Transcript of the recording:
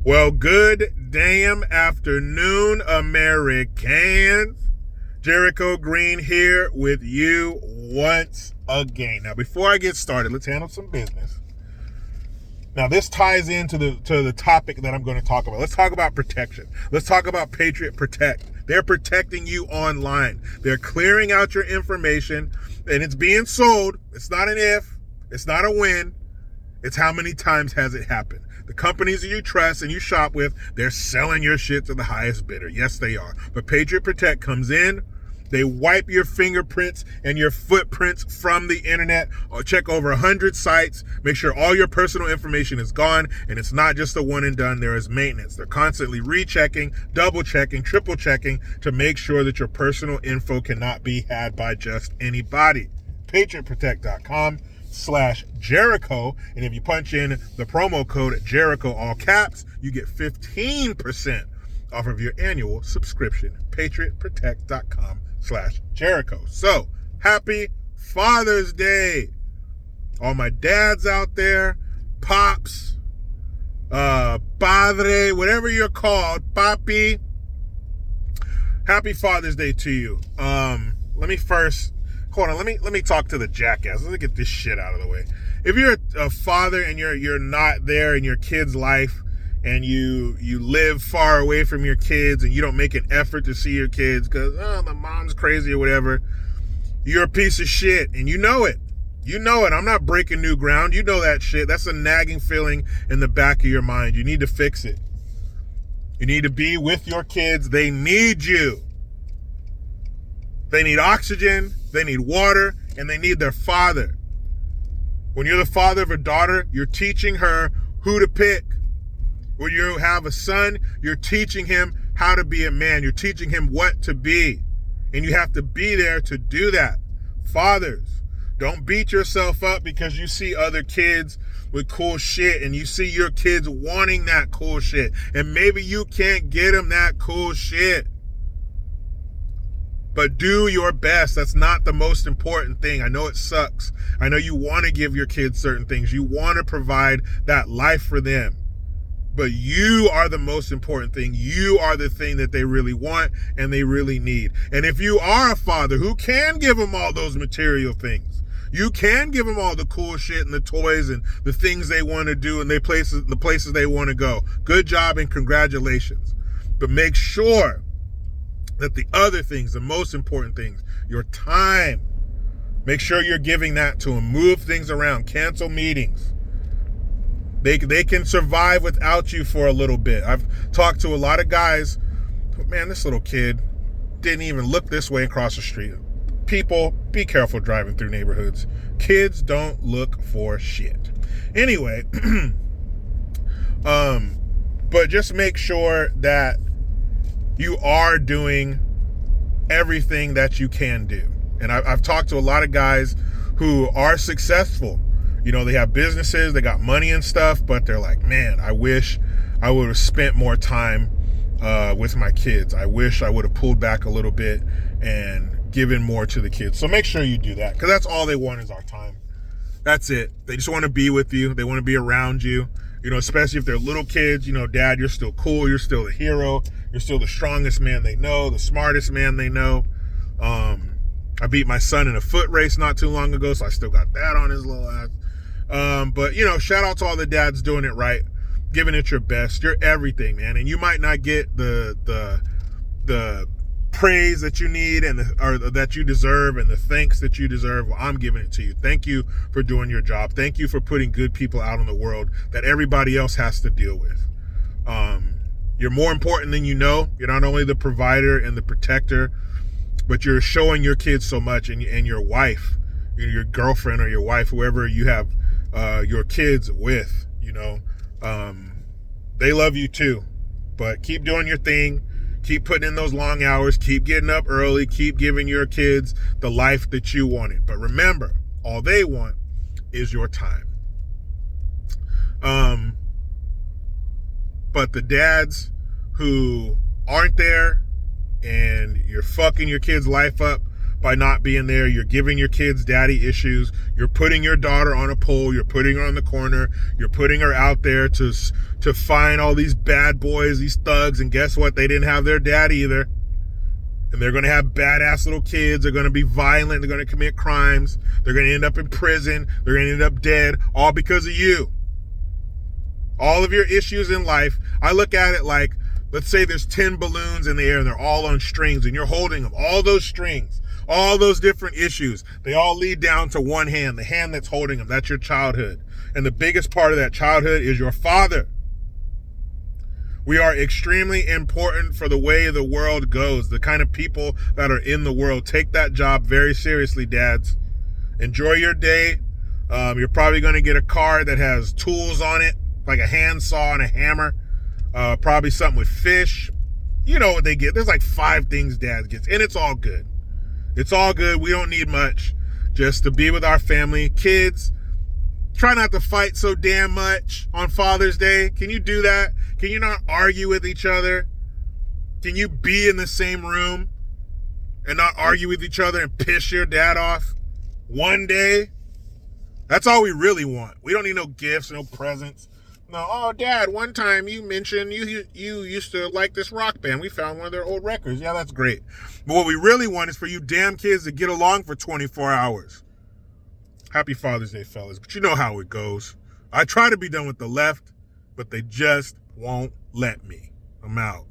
Well, good damn afternoon, Americans. Jericho Green here with you once again. Now, before I get started, let's handle some business. Now, this ties into the topic that I'm going to talk about. Let's talk about protection. Let's talk about Patriot Protect. They're protecting you online. They're clearing out your information, and it's being sold. It's not an if. It's not a when. It's how many times has it happened. The companies that you trust and you shop with, they're selling your shit to the highest bidder. Yes, they are. But Patriot Protect comes in. They wipe your fingerprints and your footprints from the internet, or check over 100 sites, make sure all your personal information is gone, and it's not just a one and done. There is maintenance. They're constantly rechecking, double checking, triple checking to make sure that your personal info cannot be had by just anybody. PatriotProtect.com/Jericho, and if you punch in the promo code Jericho all caps, you get 15% off of your annual subscription. PatriotProtect.com/Jericho. So, happy Father's Day. All my dads out there, pops, padre, whatever you're called, papi. Happy Father's Day to you. Let me talk to the jackass. Let me get this shit out of the way. If you're a father and you're not there in your kid's life, and you live far away from your kids and you don't make an effort to see your kids because the mom's crazy or whatever, you're a piece of shit, and you know it. You know it. I'm not breaking new ground. You know that shit. That's a nagging feeling in the back of your mind. You need to fix it. You need to be with your kids. They need you. They need oxygen, they need water, and they need their father. When you're the father of a daughter, you're teaching her who to pick. When you have a son, you're teaching him how to be a man. You're teaching him what to be. And you have to be there to do that. Fathers, don't beat yourself up because you see other kids with cool shit and you see your kids wanting that cool shit. And maybe you can't get them that cool shit. But do your best. That's not the most important thing. I know it sucks. I know you want to give your kids certain things. You want to provide that life for them. But you are the most important thing. You are the thing that they really want and they really need. And if you are a father who can give them all those material things, you can give them all the cool shit and the toys and the things they want to do and the places they want to go. Good job and congratulations. But make sure that the other things, the most important things, your time, make sure you're giving that to them. Move things around, cancel meetings. They can survive without you for a little bit. I've talked to a lot of guys, but man, this little kid didn't even look this way across the street. People, be careful driving through neighborhoods. Kids don't look for shit. Anyway, but just make sure that you are doing everything that you can do. And I've talked to a lot of guys who are successful. You know, they have businesses, they got money and stuff, but they're like, man, I wish I would have spent more time with my kids. I wish I would have pulled back a little bit and given more to the kids. So make sure you do that, because that's all they want is our time. That's it. They just want to be with you. They want to be around you. You know, especially if they're little kids, you know, Dad, you're still cool. You're still the hero. You're still the strongest man they know, the smartest man they know. I beat my son in a foot race not too long ago, so I still got that on his little ass. But, you know, shout out to all the dads doing it right, giving it your best. You're everything, man. And you might not get the praise that you need or that you deserve and the thanks that you deserve. Well, I'm giving it to you. Thank you for doing your job. Thank you for putting good people out in the world that everybody else has to deal with. You're more important than you know. You're not only the provider and the protector, but you're showing your kids so much, and your wife, your girlfriend or your wife, whoever you have your kids with, you know, they love you too. But keep doing your thing. Keep putting in those long hours. Keep getting up early. Keep giving your kids the life that you wanted. But remember, all they want is your time. But the dads who aren't there and you're fucking your kid's life up by not being there. You're giving your kids daddy issues. You're putting your daughter on a pole. You're putting her on the corner. You're putting her out there to find all these bad boys, these thugs. And guess what? They didn't have their dad either. And they're going to have badass little kids. They're going to be violent. They're going to commit crimes. They're going to end up in prison. They're going to end up dead, all because of you. All of your issues in life, I look at it like, let's say there's 10 balloons in the air and they're all on strings and you're holding them. All those strings, all those different issues, they all lead down to one hand, the hand that's holding them. That's your childhood. And the biggest part of that childhood is your father. We are extremely important for the way the world goes, the kind of people that are in the world. Take that job very seriously, dads. Enjoy your day. You're probably going to get a car that has tools on it, like a handsaw and a hammer. Probably something with fish. You know what they get. There's like 5 things dads gets, and it's all good. It's all good. We don't need much. Just to be with our family. Kids, try not to fight so damn much on Father's Day. Can you do that? Can you not argue with each other? Can you be in the same room and not argue with each other and piss your dad off one day? That's all we really want. We don't need no gifts, no presents. No, oh, Dad, one time you mentioned you used to like this rock band. We found one of their old records. Yeah, that's great. But what we really want is for you damn kids to get along for 24 hours. Happy Father's Day, fellas. But you know how it goes. I try to be done with the left, but they just won't let me. I'm out.